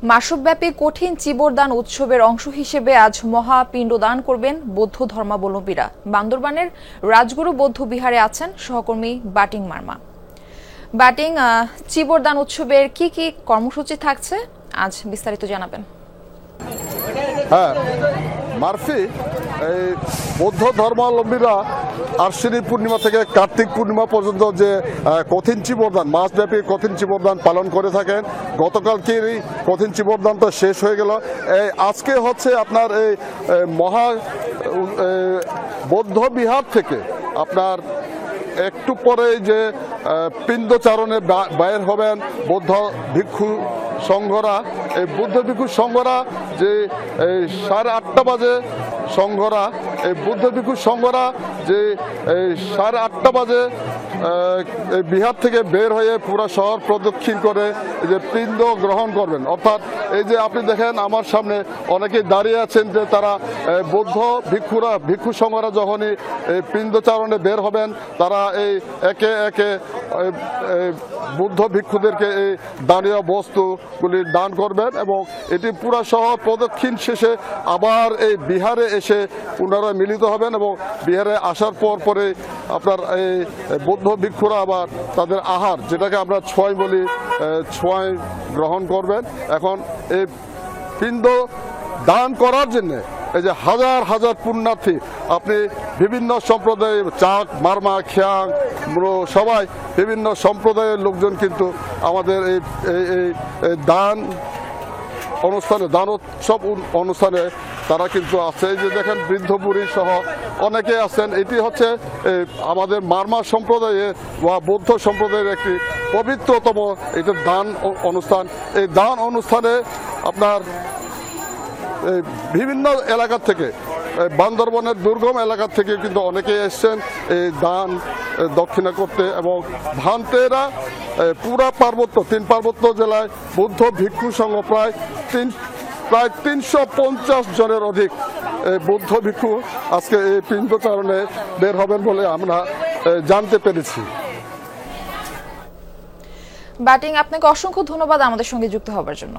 মাসব্যাপী কঠিন চিবরদান উৎসবের অংশ হিসেবে আজ মহাপিণ্ডদান করবেন বৌদ্ধ ধর্মাবলম্বীরা। বান্দরবানের রাজগুরু বৌদ্ধ বিহারে আছেন সহকর্মী বাটিং মার্মা। বাটিং, চিবরদান উৎসবের কি কি কর্মসূচি থাকছে আজ বিস্তারিত জানাবেন। মারফি, এই বৌদ্ধ ধর্মাবলম্বীরা আশ্বিনী পূর্ণিমা থেকে কার্তিক পূর্ণিমা পর্যন্ত যে কঠিন চিবরদান, মাসব্যাপী কঠিন চিবরদান পালন করে থাকেন। গতকালকেরই কঠিন চিবরদান তো শেষ হয়ে গেল। আজকে হচ্ছে আপনার এই মহা বৌদ্ধ বিহার থেকে আপনার একটু পরে যে পিণ্ডচারণে বাইর হবেন বৌদ্ধ ভিক্ষু সংঘরা। এই বৌদ্ধ ভিক্ষু সংঘরা যে 8:30 বাজে সংঘরা, এই বৌদ্ধ ভিক্ষু সংঘরা যে 8:30 বাজে বিহার থেকে বের হয়ে পুরো শহর প্রদক্ষিণ করে এই যে পিণ্ড গ্রহণ করবেন। অর্থাৎ এই যে আপনি দেখেন আমার সামনে অনেকেই দাঁড়িয়ে আছেন যে তারা বৌদ্ধ ভিক্ষু সংঘরা যখনই পিণ্ডচারণে বের হবেন তারা এই একে একে বুদ্ধ ভিক্ষুদেরকে এই দানীয় বস্তুগুলি দান করবেন এবং এটি পুরা শহর প্রদক্ষিণ শেষে আবার এই বিহারে এসে পুনরায় মিলিত হবেন এবং বিহারে আসার পরে আপনার এই বৌদ্ধ ভিক্ষুরা আবার তাদের আহার, যেটাকে আমরা ছোঁয় বলি, ছোঁয় গ্রহণ করবেন। এখন এই পিণ্ড দান করার জন্যে এই যে হাজার হাজার পুণ্যার্থী, আপনি বিভিন্ন সম্প্রদায়, চাক, মারমা, খিয়াং, সবাই বিভিন্ন সম্প্রদায়ের লোকজন কিন্তু আমাদের এই দান অনুষ্ঠানে, দানোৎসব অনুষ্ঠানে তারা কিন্তু আছে। এই যে দেখেন বৃদ্ধ বুড়ি সহ অনেকে আছেন। এটি হচ্ছে আমাদের মারমা সম্প্রদায়ের বা বৌদ্ধ সম্প্রদায়ের একটি পবিত্রতম এটা দান অনুষ্ঠান। এই দান অনুষ্ঠানে আপনার বিভিন্ন এলাকা থেকে, বান্দরবনের দুর্গম এলাকা থেকে কিন্তু অনেকেই এসছেন এই দান দক্ষিণা করতে এবং ভান্তেরা পুরা পার্বত্য, 3 পার্বত্য জেলায় বৌদ্ধ ভিক্ষু সংঘ প্রায় 350 জনের অধিক বৌদ্ধ ভিক্ষু আজকে এই পিণ্ডচারণে বের হবেন বলে আমরা জানতে পেরেছি। ব্যাটিং, আপনাকে অসংখ্য ধন্যবাদ আমাদের সঙ্গে যুক্ত হবার জন্য।